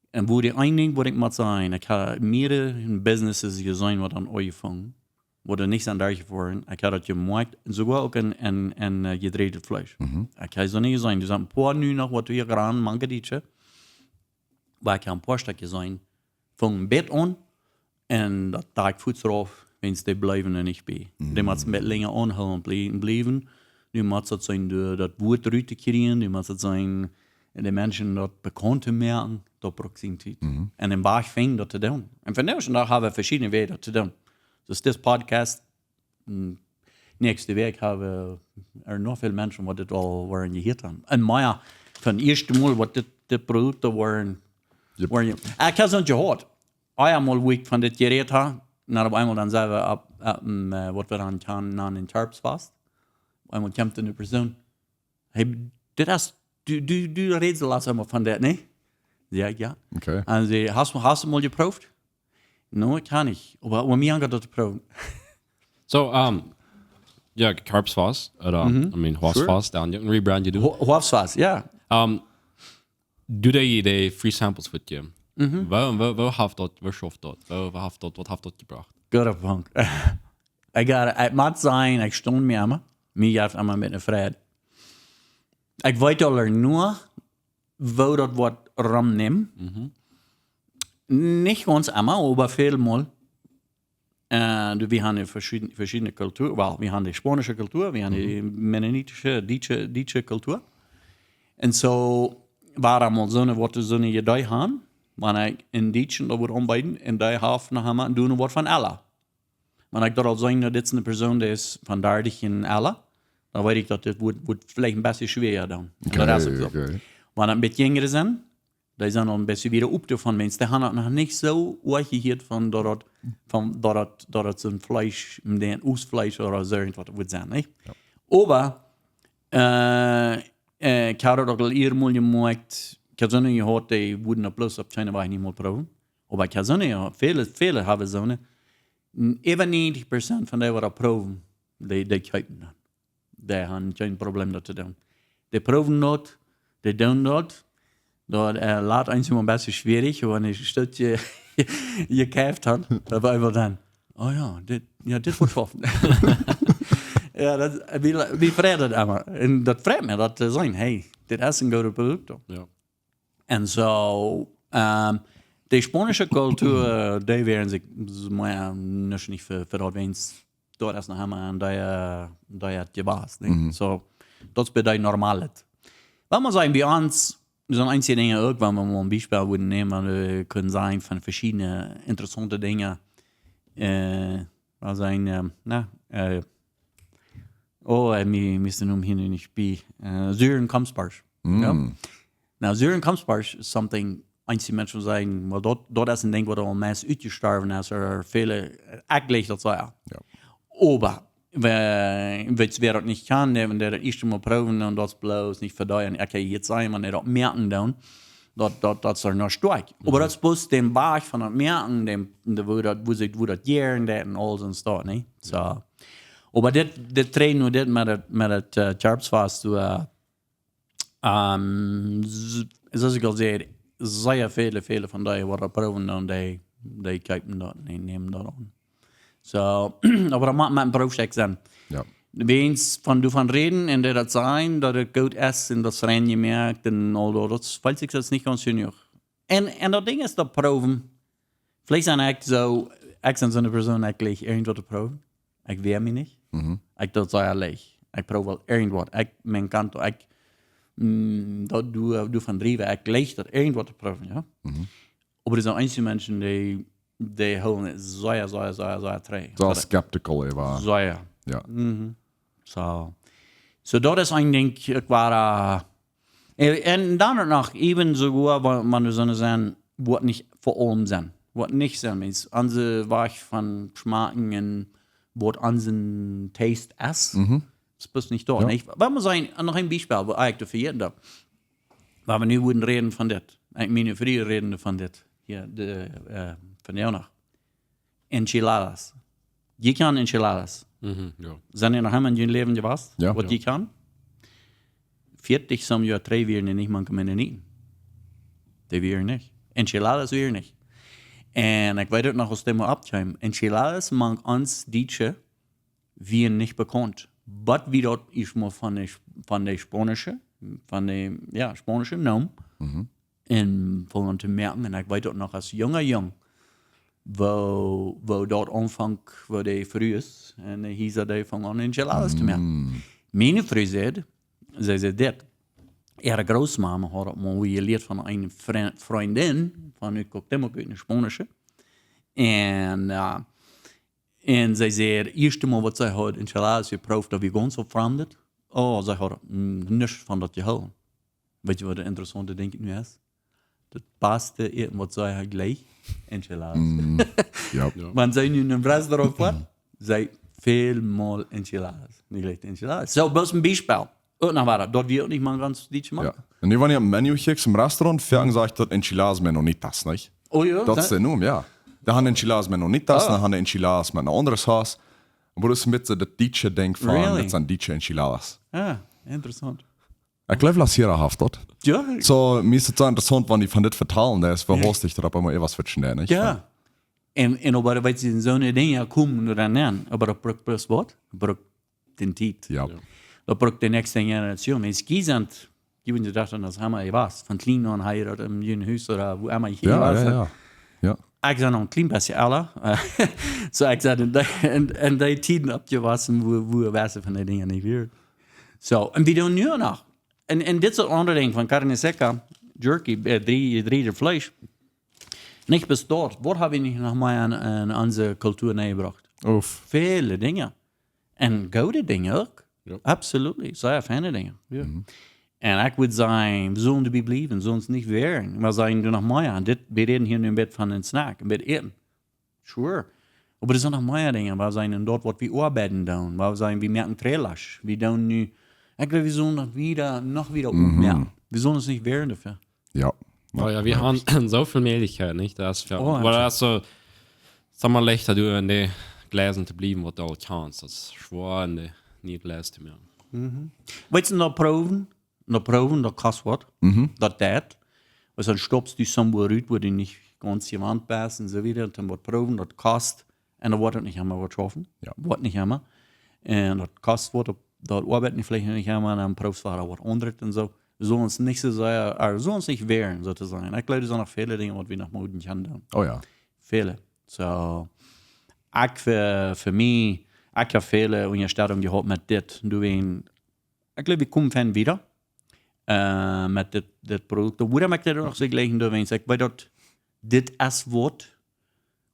En wo die een ding, wat ik moet zijn, ik heb meerdere businesses gezien wat aan ooit vangen. wurde nichts an dergleichen vorhin. Ich habe das gemacht, sogar auch in gedrehtes Fleisch. Ich habe so nicht gesagt, du sagst, ein paar nu noch, was du hier gerade manche Dietsche, weil ich ein paar Stücke sein, von Bett an, und da Tag Fuß drauf, wenn sie bleiben und nicht bei. Die muss ein bisschen länger anhalten bleiben. Die muss das sein, das Wort rüberkriegen, die muss das sein, die Menschen das bekannt merken, das braucht sie Zeit. Und im Bach fängt das zu tun. Und von da haben wir verschiedene Wege zu tun. Dus dit podcast, nächste Week hebben er nog veel mensen wat dit al waren gehoord hebben. En maar van het eerste Mal wat dit producten waren, ik heb het niet gehoord. Eenmaal wie ik van dit gereed had, na op eenmaal dan zijn we op wat we dan gaan in Tarps vast. Eenmaal komt een persoon. Hey, dit is, du redest laatst eenmaal van dit, nee? Ja. Okay. En ze, hast du mal geproefd? No, ich kann nicht. Aber mir haben das probieren. So, ja, Carbsfast, oder, I mean, Horstfast, down, you can rebrand you do. Horstfast, ja. Do they free samples with you? Wo haft dat, wo schafft dat, wat haft dat gebracht? Guter Punkt. Ik moet zijn, ik stond me immer. Mir heeft immer mit einer Freude. Ich weiß aber nur, wo das Wort rumnehmen. Nicht ganz immer, aber vielmal. Wir haben verschiedene Kulturen. Well, wir haben die spanische Kultur, wir haben die mennonitische, deutsche Kultur. Und so war einmal so eine, was so eine Idee haben, wenn ich in Deutschland da würde arbeiten, in der Hafen haben wir doen wat van Allah. Wenn ich dort al sagen, das ist eine Person, die ist von derdig in Allah, dann weiß ich, dass das wird vielleicht ein bisschen schwerer dann. Okay. Wenn ein bisschen jünger sind, die sind noch ein bisschen wieder up davon, Menschen. Die haben noch nicht so gehört von dort so ein Fleisch, ein Ausfleisch oder so irgendwas wird sein, nicht? Ja. Aber, ich habe doch mal gemacht, ich habe so eine gehört, die wurden bloß auf keine Weise nicht mal probieren. Aber ich habe so eine, viele haben so eine, über 90% von denen, die proben, die kaufen dann. Die haben kein Problem damit zu tun. Die proben dort, die tun dort. Dat laat eens een beetje schwierig, wanneer je stukje je kijkt had. Dat wij wel dan, oh ja, dit wordt tof. Ja, wie vreemd dat allemaal. En dat vreemd me dat te zijn, hey, dit is een goede product. Ja. En zo, de Spanische cultuur, die werden zich, maar niet voor dat wens, dat is nog helemaal en die het gebaasd. Zo, dat is bij die normaal. Wat maar zijn bij ons, er sind einige Dinge auch, wenn wir mal ein Beispiel würden nehmen, können sein von verschiedenen interessanten Dingen. Wir müssen hier nicht bei Syren Kampfsparsch. Ja? Now, Syren Kampfsparsch ist something, einige Menschen sagen, well, dort ist ein Ding, wo am meisten ausgestorben ist, oder viele, eigentlich, das war ja. Aber, wer das nicht kann, der das erste Mal proben und das bloß nicht verdauern. Okay, jetzt sagen wir, das merken dann, das ist noch stark. Aber das bloß den Bach von das merken, wo das gären, und all so ein Start, ne? So. Aber das trägt nur das mit das Carbsfast, so ich gesagt, sehr viele von denen, die das proben, und die kaufen das, die nehmen das an. So, aber da macht man einen Berufssteck sein. Ja. Wenn du von reden und das sein, dass es gut ist und das Rennen gemerkt und all das, weiß ich das nicht ganz genug. Und das Ding ist, das Proben, vielleicht sind ich so eine Person, eigentlich irgendwas zu proben. Ich wehre mich nicht. Ich das sehr ehrlich. Ich probe irgendwas. Mein Kanto, du von Drive, ich leicht das irgendwas zu proben, ja. Aber es sind einige Menschen, die holen het sehr träge. So skeptical war. Sehr. Ja. So dat is een ding, ik war, en dan nog, even sogar, wenn du so sagen, wat nicht vor allem sein. Wat nicht sein, ist, anse war ich von Schmacken und wat anse Taste ist, das ist nicht da, nicht? Aber man sagen, noch ein Beispiel, wo ich dafür jeden da, weil wir nu würden reden von das, ich meine, früher reden von das, hier, von jou nog. Enchiladas. Je kan enchiladas. Ja. Zijn er nog helemaal in je leven geweest? Ja. Wat je kan? 40 som jaar 3 weer niet man kunnen eten. Die weer niet. Enchiladas weer niet. En ik weet het nog als het maar opkwam. Enchiladas mag ons Deutsche wie niet bekannt. Wat wie dat is maar van de Spanische, Spanische naam. En voor te merken, en ik weet het nog als jong, wo dat aanvang, wo de vroeg is, en hij zei van aan enchiladas te merken. Mijn vrouw zei dit. Ihre Großmama had het maar geleerd van een vriendin, van ik ook hem ook in de Spanische. En zij zei, het eerste mal wat zij had enchiladas geproefd, dat we ganz op veranderd. Oh, zij had niks van dat gehad. Weet je wat de interessante denk ik nu is? Het beste eten wat zij had gleich, enchiladas. Want zij nu een restaurant wat, zij veel mal enchiladas. Niet gleich enchiladas. Zo, dat is een bijspel. Ook nog waar, dat wir auch nicht mal ganz dicht machen. Ja. En nu wanneer je een menu kijkt im Restaurant, sagen sie dat enchiladas met nonitas, nicht? Oh ja? Dat is de noem, ja. Da haben enchiladas met nonitas, dan haben enchiladas met een andere saus. Maar dat is een beetje de Dietsche denk van, Really? dat zijn Dietsche enchiladas. Ah, interessant. Ik geloof dat hier haft dat. Ja, So, mir ist es so interessant, wenn die von dit vertalen, der ist verhostigt, da immer etwas switchen, der, nicht? ja. En aber weet je, zo'n dingen komen er aan, aber dat brukt plus wat? Brukt den tijd. Ja. Dat brukt de nächste generation. Men skizant, je bent gedacht dat hij was, van klein aan hij dat in je huis, of wo hij hier was. Ja. Ik zei nog een klein beetje alle. Zo, ik zei, en die tijden op je was, wo was van die dingen niet weer. Zo, en we doen nu nog. En dit is het andere ding van carne seca, jerky, drie vlees. Niet bestaat. Wat hebben we nog maar aan onze cultuur meegebracht? Oef. Vele dingen. En goede dingen ook. Ja. Absoluut. Zeer fijne dingen. Ja. En ik would zeggen, we zullen erbij blijven, zullen het niet weeren. Maar zeggen, er nog meer aan. We reden hier nu een beetje van een snack, een beetje eten. Sure. Maar er zijn nog meer dingen. We zijn dort wat we arbeiden doen. We zijn, we merken trailash. We doen nu, ik geloof, we zullen nog wieder opmerken. We zullen het niet weeren dafür. Ja. Oh ja, wir haben so viel Möglichkeit, nicht? Das ist Oh, weil das so, sag mal, leichter du in die Gläsern zu bleiben, was du all kannst. Das ist schwer in die nicht lässt mehr. Weet je, nog proeven, dat kost wat. Dat tijd. Dus dan stopst du somewhere uit, waar die niet ganz jemand bent en zo weer. Dan wat proeven, dat kost. En dan wordt het niet helemaal wat getroffen. Ja. Wordt niet helemaal. En dat kost wat, dat arbeid niet vielleicht niet helemaal. En dan proefst waar wat onder en zo. We zullen ons niet zo zeggen, we zullen ons niet weeren, zo te zeggen. Ik geloof, er zijn nog vele dingen wat we nog moeten gaan doen. Oh ja. Vele. So, ik voor mij, ik heb vele ondersteuning gehad met dit. Ik geloof, ik kom van weer. Met dit product. Waarom ik dat nog zo gelegen doe, ik weet dat dit is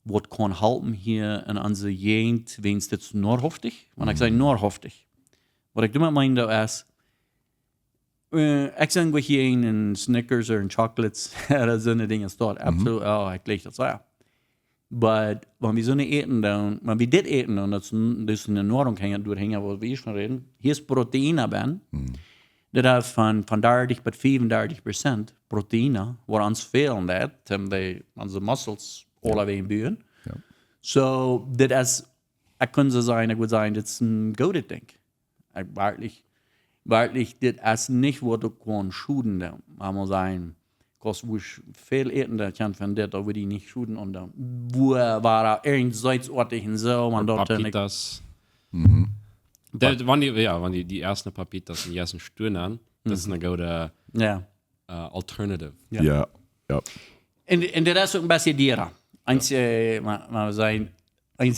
wat kan helpen hier in onze gegend, wens dit noordhoftig. Want ik zeg noordhoftig. Wat ik doe met mijn dat is, ik zeg wat je in Snickers of chocolates, dat zo'n dingen staat. Absoluut, ik leeg dat zo. Maar wanneer we zo'n eten doen, wanneer we dit eten doen, dat is dus in de noorden doorheen, wat we eerst van reden, hier is proteïne bij. Dat is van 30 tot 35% proteïne, waar ons veel dat, hebben onze muscles alle in buren. Ja. So, dit is, ik kan zo zeggen, ik wil zeggen, dit is een goede ding. Waarlijk, dit is niet wat ik kan schuden dan. Maar moet zeggen, als we veel eten, dat kan van dit, dat we die niet schuden. En dan, wo waren ergens ortig en zo. En dat Papitas. Wann die ersten Papitas in ersten Stöhnern, das ist eine gute Alternative. Ja. En dat is ook een beetje dieren. Maar we zijn,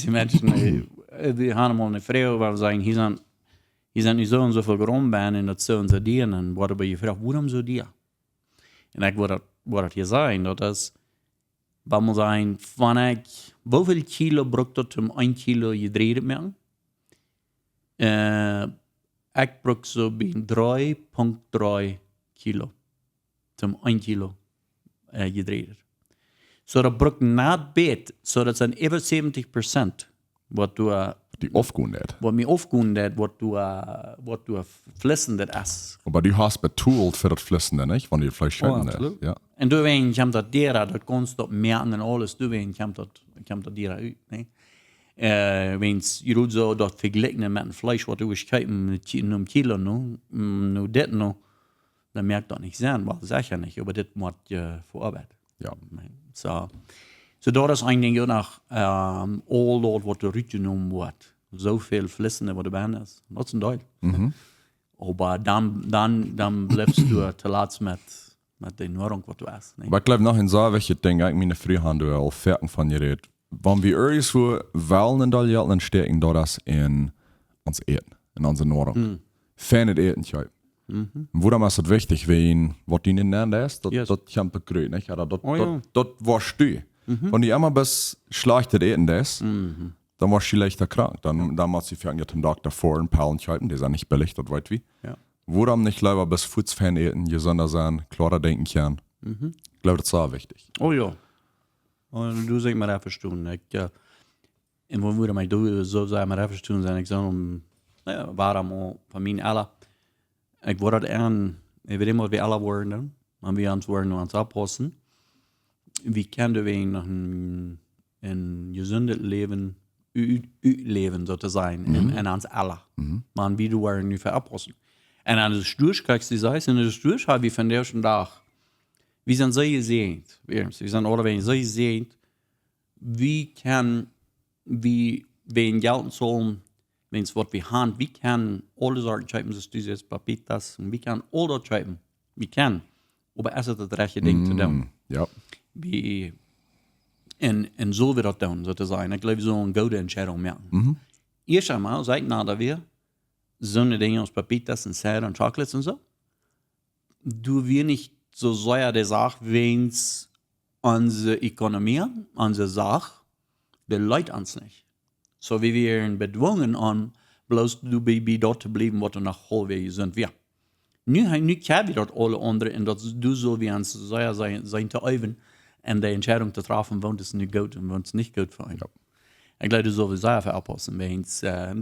mensen, die gaan allemaal een vrouw, waar we zijn, hier zijn nu zo en zoveel grond bij en dat zo en zo dieren. En worden bij je vraag, waarom zo dier? En ik word het je zeggen, dat is, wat moet zijn, van ik, hoeveel kilo brukt dat om 1 kilo gedreven maken? Ik bruk zo bij 3,3 kilo. Om 1 kilo gedreven. So dat bruk na het beet, so dat zijn even 70% wat du Die aufgehen net. wat mir aufgehen dat wat du flissen dat is. Aber du hast betoolt für das Flüssen, nicht? Wenn die Fleisch schön absolut. Ja. En du wen komt dat dira, dat konst op merken en alles, du wen komt dat dira uit, nee? Wens je doet zo dat vergelijken met een vlees wat du kijken een kilo nu dit nu, dan merkt dat niet zijn, wat zeg je niet, maar dit moet je verarbeiden. Ja. So, So dat is eigenlijk ook nog all dat wat er uitgenomen wordt. Zoveel flissen wat erbij is. Dat is een deel. Aber dan blijft je te laat met de Nahrung wat du hast. Nee? Aber ich glaube, nach in so welche Dinge, ich meine, früher haben wir auch Ferken von geredet. Wenn wir irgendwo wollen, dann stärken das in uns Eten, in unsere Nahrung. Fernet Eten, ja. Worum ist das wichtig, wenn, was die nennen ist, das kann begrüßen, nicht? Oder das warst du. Wenn die immer bis schlechtes Eten ist, dann warst du leichter krank. Dann musst du für den Tag davor einen Pallen halten, die sind nicht billig, das weißt wie. Ja. Worum nicht lieber bis Futzfan eten, gesünder sein, klarer denken kann. Ich glaube, das ist auch wichtig. Oh ja. Und du sagst mir einfach verstehen. En wat moet mij doen, zo zei maar even toen zijn ik zo waarom van mijn alle. Ik word het aan, ik weet niet wat we alle worden dan, maar we ons worden ons oppassen. Wie kunnen we nog een gezonde leven, leven zo te zijn, en ons alle. Maar wie doen we nu voor oppassen. En aan de stuurs kijkt die zei, en de stuurs hebben we van de eerste dag. We zijn zo gezegend, we zijn allebei zo gezegend. Wie kan wie wen geld sollen, wenn es wat wir haben, wie kann alle Sorten schreiben, das ist jetzt Papitas, wie kann all das schreiben, wie kann, aber es ist das rechte Ding zu tun. Ja. Wie, en so wird das tun, so zu sein. Ich glaube, so eine gute Entscheidung machen. Erst einmal, seit nachher wir, so eine Dinge aus Papitas und Cider und Chocolates und so, du wir nicht so sehr die Sache, wenn es unsere Ökonomie, unsere Sache, de Leute ans nicht. So wie wir in bedwungen an, bloß du bei dort zu bleiben, was du nach Holwege sind wir. Nu kann wir dort alle andere, und das du so wie uns sein zu üben, und die Entscheidung zu treffen, wann es nicht gut und wann es nicht gut für einen. Ja. Ich glaube, du sollst sehr viel aufpassen, wenn es, und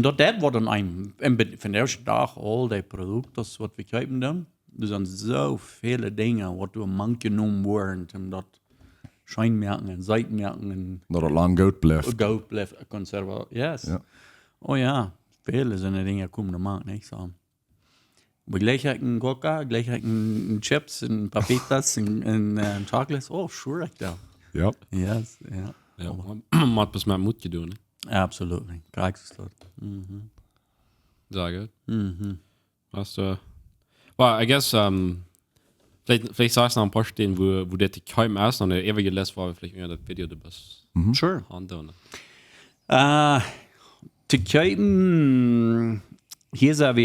dort war dann von der ersten Tag, all die Produkte, das, was wir kaufen dann, das sind so viele Dinge, was du am Mann genommen wurden, und dort Scheinmerken en Seitenmerken en dat het lang goud blijft. Goud blijft conserveren, yes. Ja. Oh ja, vele zijn de dingen komen er maar niet zo. Maar gleich een coca, gleich een chips, en papitas, en chocolates. Oh, sure, ik dat. Ja. Yes, ja. Ja, man hat bis met moed gedaan. Absolutely, krijgsgesloten. Sehr gut. Hast du, well, I guess, vielleicht sagst du noch ein paar Stellen, wo der kaum erst noch eine ewige Lest war, vielleicht mehr das Video, du bist. Sure. Handeln. Zu kijken, hier zijn we,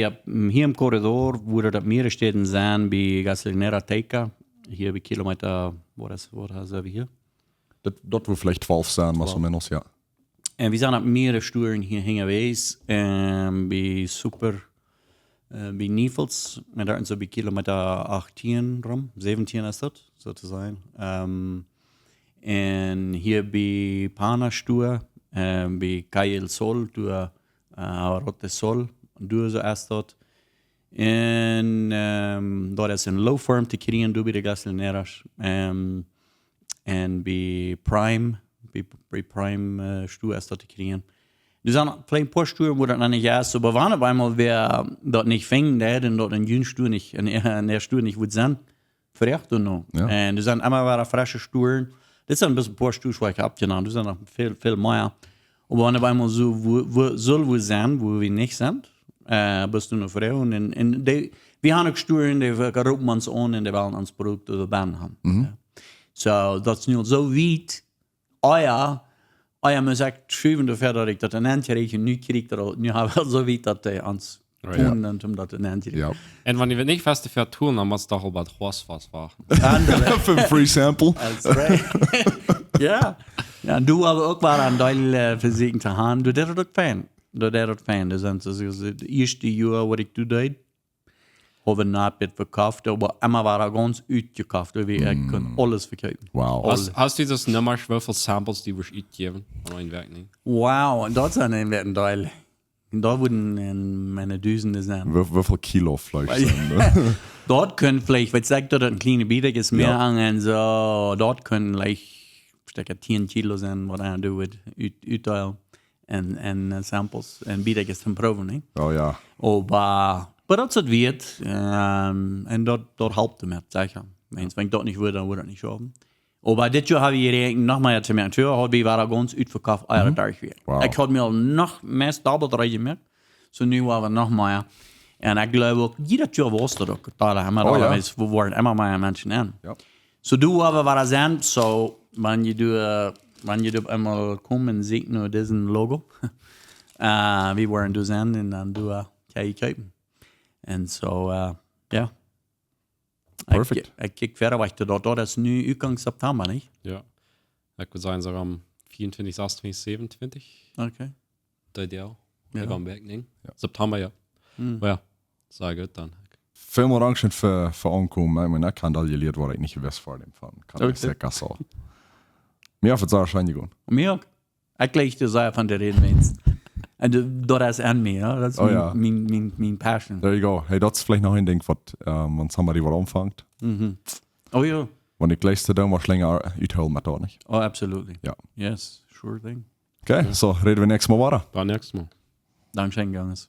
hier im Korridor, wo das mehrere Städten zijn, bij Gasolinera Teca, hier bij Kilometer, wat zijn we hier? Dat wil vielleicht 12 zijn, maar zo minus, ja. En we zijn op mehrere Sturen hier geweest, bij Super, bij Niefels, en daar zo bij Kilometer 18 rum, 17 is dat, zo te zijn. En hier bij Pana-Stuur, bij Calle Sol, door Rote Sol, door zo is dat. En daar is een low firm te krijgen, door bij de gasolineras. En bij Prime, bij Prime Stuur is dat te krijgen. Er zijn vielleicht ein paar Sturen, wo das noch nicht ist, aber wann einmal wer dort nicht fängt, der hätte dort in Stuhl nicht, in der Stuhl nicht gut sein, vielleicht und noch. Ja. Und das sind immer wieder frische Sturen. Das sind ein bisschen ein paar Stuhl, die ich abgenannt, das sind noch viel mehr. Aber wenn einmal so, wo soll wir sein, wo wir nicht sind, bist du eine Frau. Und wir haben auch Sturen, die rufen uns an und die wollen uns Produkt oder Band haben. Ja. So, das ist nicht so weit, ja, maar zeg, schrijven ervoor dat ik dat een eindje kreeg, nu krijg ik dat, nu hebben we zo weit dat hij ons tun und um das een eindje kreeg. En wanneer we niet vast te ver tun, dan moet het toch al wat was wagen. Für ein Free Sample. That's right. Ja. Ja, du aber auch mal an Teil Physik zu haben, du der das fan. Das sind so das erste Jahr, was ich tue, habe ich nicht verkauft, aber immer war er ganz ausgekauft, weil ich kann alles verkaufen. Wow. Hast du das Nummer, wie viele Samples, die wir ausgeben an einem Werk nicht? Wow, und dort sind ein Teil. Da würden meine Düsen sein. Wie viel Kilo Fleisch sind Dort können vielleicht, weil ich sage, dort ein kleiner Bieder ist mehr an, so, dort können vielleicht 10 Kilo sein, was er tut, Utteil und Samples, und Bieder ist zum Proben, nicht? Oh ja. Aber dat is het weet. En dat helpt hem met, zeg je. Wenn ich dort nicht würde, dann würde ich nicht schaffen. Aber dit jaar hebben we hier nog maar te merken. Toen hadden we daar ganz uitverkauft alle dag weer. Wow. Ik had mir nog meest dobbelt erin gemerkt. So nu waren we nog meer. En ik geloof ook, jeder jaar was dat ook. Daar hebben we allemaal, we worden immer mehr Menschen an. Ja. So du aber war das sein, so wenn du einmal kommen sieht nur diesen Logo, wir wollen du sein und dann du kann ich kaufen. Und so, ja. Perfect. Ich kijk verder, was dat is nu Anfang September, nicht? Ja. Ich würde sagen, sogar am 24, 26, 27. Okay. Der Ideal. Ja. Ja. Am Berg, ja. September, ja. Ja, sehr gut dann. Veel meer angst voor aankomen, maar ik kan dat jullie het waar ik niet gewist voor dem van. Kan ik zeker zo. Meer of het zou waarschijnlijk gaan. Mir auch. Ich gleich dir sagen von der Reden wenn's. Und dat is an mir, ja. Das ist mein Passion. There you go. Hey, dat is vielleicht nog een ding wat, want somebody wat aanvangt. Oh ja. Want ik lees het dan maar länger uithullen met dat niet. Oh, absolutely. Ja. Yes, sure thing. Oké, so reden we nächstes Mal weiter. Bis nächstes Mal. Dankeschön, Ganges.